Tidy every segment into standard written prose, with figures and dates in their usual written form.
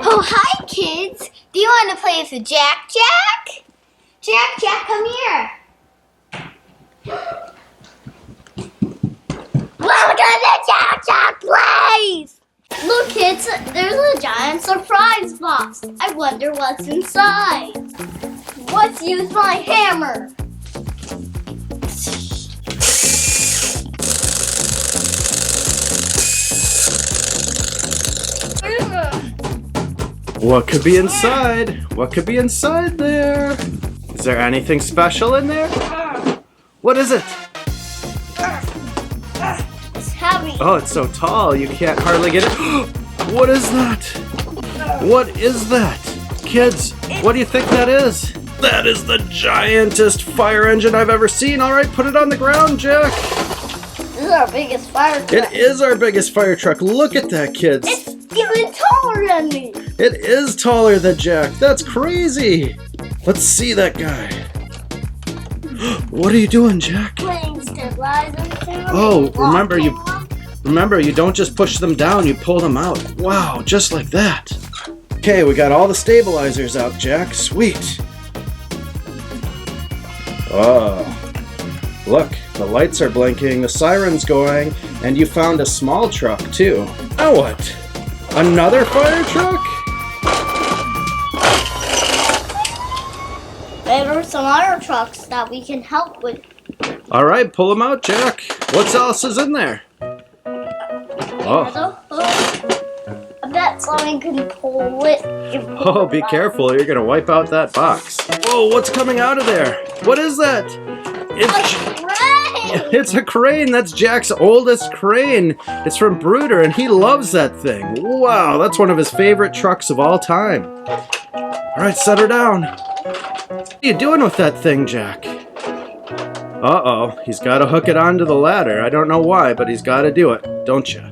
Oh, hi, kids. Do you want to play with Jack Jack? Jack Jack, come here. Welcome to JackJackPlays! Look, kids, there's a giant surprise box. I wonder what's inside. Let's use my hammer. What could be inside? What could be inside there? Is there anything special in there? What is it? It's heavy. Oh, it's so tall you can't hardly get it. What is that? What is that? Kids, what do you think that is? That is the giantest fire engine I've ever seen. All right, put it on the ground, Jack. This is our biggest fire truck. It is our biggest fire truck. Look at that, kids. It's even taller than me. It is taller than Jack. That's crazy. Let's see that guy. What are you doing, Jack? Putting stabilizers down. Oh, remember you don't just push them down, you pull them out. Wow, just like that. Okay, we got all the stabilizers out, Jack. Sweet. Oh, look, the lights are blinking, the siren's going, and you found a small truck too. Now what? Another fire truck? There are some other trucks that we can help with. All right, pull them out, Jack. What else is in there? Oh. I bet someone can pull it. Oh, be careful. You're going to wipe out that box. Whoa, what's coming out of there? What is that? It's a crane. That's Jack's oldest crane. It's from Bruder, and he loves that thing. Wow, that's one of his favorite trucks of all time. All right, set her down. What are you doing with that thing, Jack? Uh-oh, he's got to hook it onto the ladder. I don't know why, but he's got to do it, don't you?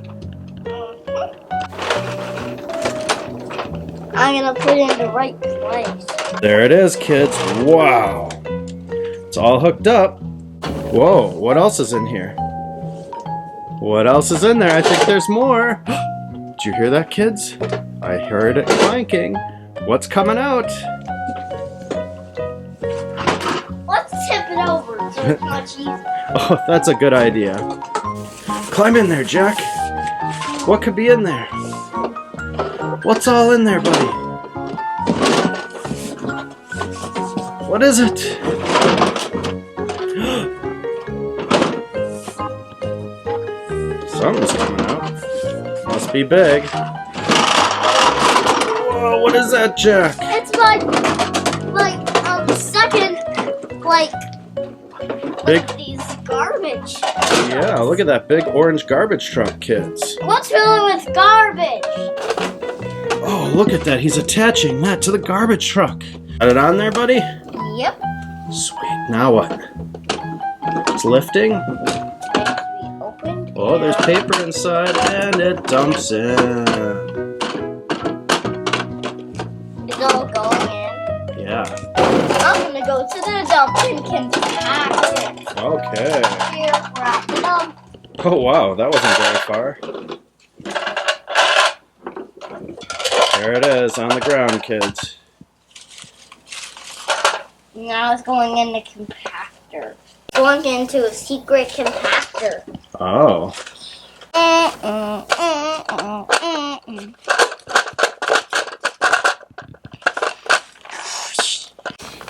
I'm going to put it in the right place. There it is, kids. Wow. It's all hooked up. Whoa, what else is in here? What else is in there? I think there's more. Did you hear that, kids? I heard it clanking. What's coming out? Let's tip it over so it's much easier. Oh, that's a good idea. Climb in there, Jack. What could be in there? What's all in there, buddy? What is it? Something's coming out. Must be big. Whoa, what is that, Jack? It's my second, big. These garbage. Yeah, look at that big orange garbage truck, kids. What's filling with garbage? Oh, look at that. He's attaching that to the garbage truck. Got it on there, buddy? Yep. Sweet. Now what? It's lifting. Oh, there's paper inside, and it dumps in. It's all going in. Yeah. I'm gonna go to the dump and compact it. Okay. Here, wrap it up. Oh, wow, that wasn't very far. There it is, on the ground, kids. Now it's going in the compactor. Going into a secret compactor. Oh.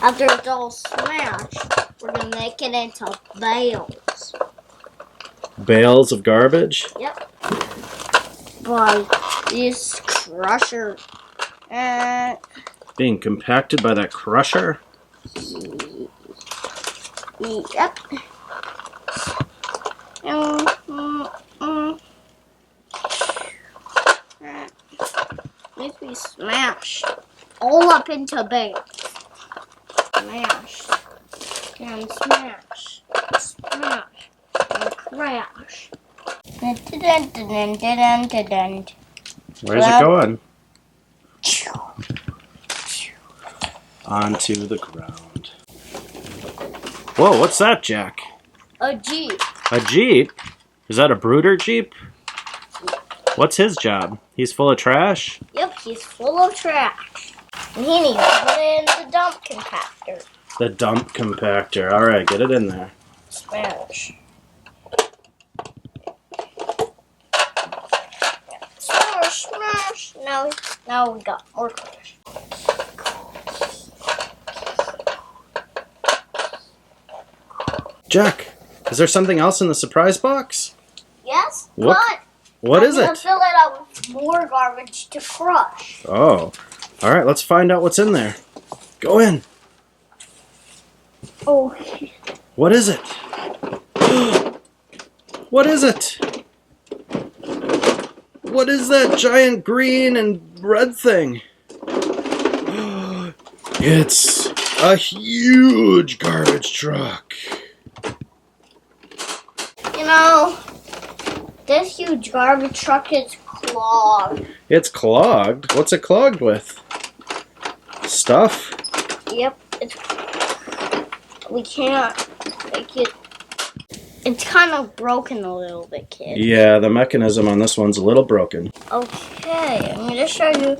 After it's all smashed, we're gonna make it into bales. Bales of garbage? Yep. By this crusher. Being compacted by that crusher? Yep. Needs to be smashed all up into bales. Smash and smash, smash and crash. Where's it going? Onto the ground. Whoa, what's that, Jack? A Jeep. A Jeep? Is that a Bruder Jeep? What's his job? He's full of trash? Yep, he's full of trash. And he needs to put it in the dump compactor. The dump compactor. Alright, get it in there. Spanish. Smash, smash. Now we got more trash. Jack, is there something else in the surprise box? Yes, What? but What is I'm gonna it? fill it up with more garbage to crush. Oh. Alright, let's find out what's in there. Go in. Oh, What is it? What is it? What is that giant green and red thing? It's a huge garbage truck. you know, this huge garbage truck is clogged. It's clogged? What's it clogged with? Stuff? Yep, we can't make it. It's kind of broken a little bit, kid. Yeah, the mechanism on this one's a little broken. Okay, I'm gonna show you.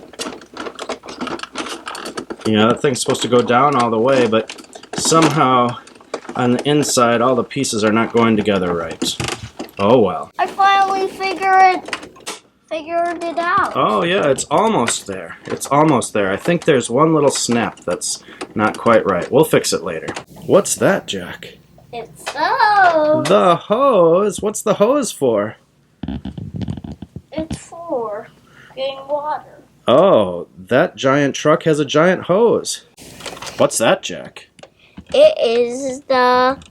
Yeah, that thing's supposed to go down all the way, but somehow on the inside all the pieces are not going together right. Oh well. I finally figured it out. Oh yeah, it's almost there. It's almost there. I think there's one little snap that's not quite right. We'll fix it later. What's that, Jack? It's so. The hose? What's the hose for? It's for getting water. Oh, that giant truck has a giant hose. What's that, Jack? It is the.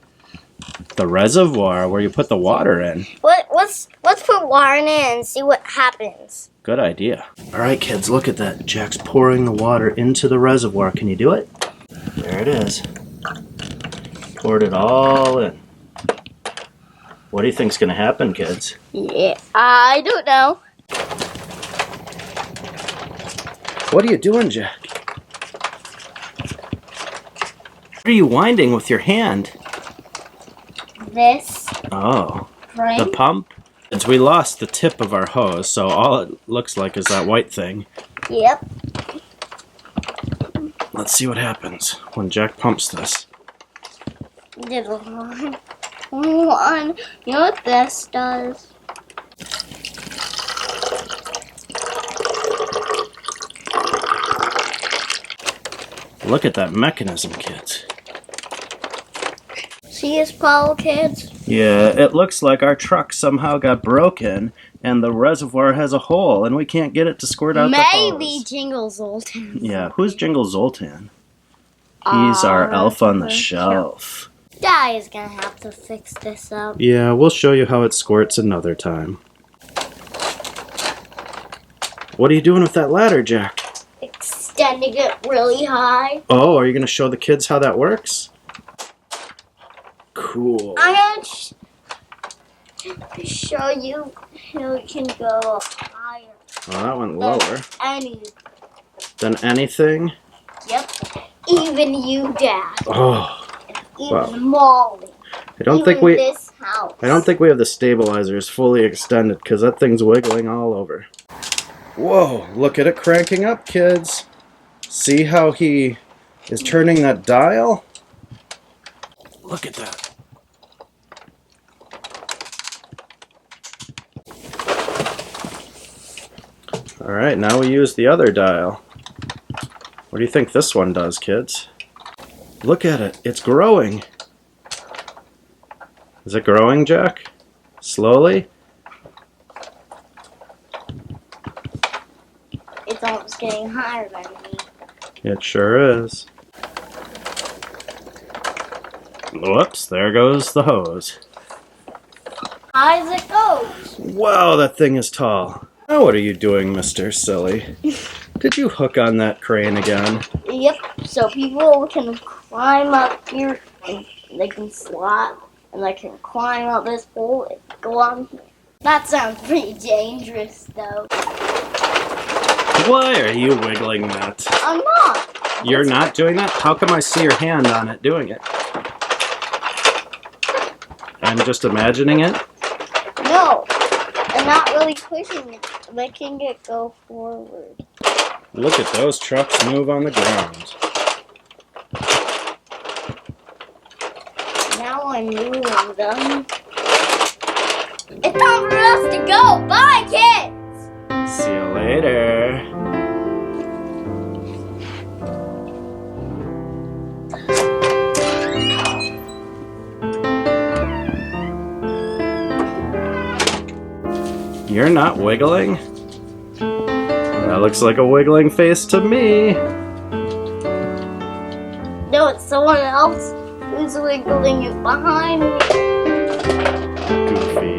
The reservoir where you put the water in. Let's put water in it and see what happens. Good idea. Alright kids, look at that. Jack's pouring the water into the reservoir. Can you do it? There it is. Poured it all in. What do you think's gonna happen, kids? Yeah, I don't know. What are you doing, Jack? What are you winding with your hand? This. Oh, Right? the pump? Since we lost the tip of our hose, so all it looks like is that white thing. Yep. Let's see what happens when Jack pumps this. Did one. You know what this does? Look at that mechanism, kids. See his Paul, kids? Yeah, it looks like our truck somehow got broken and the reservoir has a hole and we can't get it to squirt out the hose. Maybe Jingle Zoltan. Yeah, who's Jingle Zoltan? He's our elf on the shelf. Dad is gonna have to fix this up. Yeah, we'll show you how it squirts another time. What are you doing with that ladder, Jack? Extending it really high. Oh, are you going to show the kids how that works? Cool. I'm gonna show you how it can go higher. Oh, that went lower. Than Than anything? Yep. Even you, Dad. Oh, Even wow. Molly. I don't Even think we this house. we have the stabilizers fully extended because that thing's wiggling all over. Whoa, look at it cranking up, kids. See how he is turning that dial? Look at that. Alright, now we use the other dial. What do you think this one does, kids? Look at it. It's growing. Is it growing, Jack? Slowly? It's almost getting higher than me. It sure is. Whoops, there goes the hose. High as it goes. Wow, that thing is tall. Now what are you doing, Mr. Silly? Did you hook on that crane again? Yep, so people can climb up here and they can slide and they can climb up this pole and go on here. That sounds pretty dangerous though. Why are you wiggling that? I'm not. You're not doing that? How come I see your hand on it doing it? I'm just imagining it? No. I'm not really pushing it, making it go forward. Look at those trucks move on the ground. Now I'm moving them. It's time for us to go. Bye, kids! See you later. You're not wiggling? That looks like a wiggling face to me. No, it's someone else who's wiggling it behind me. Goofy.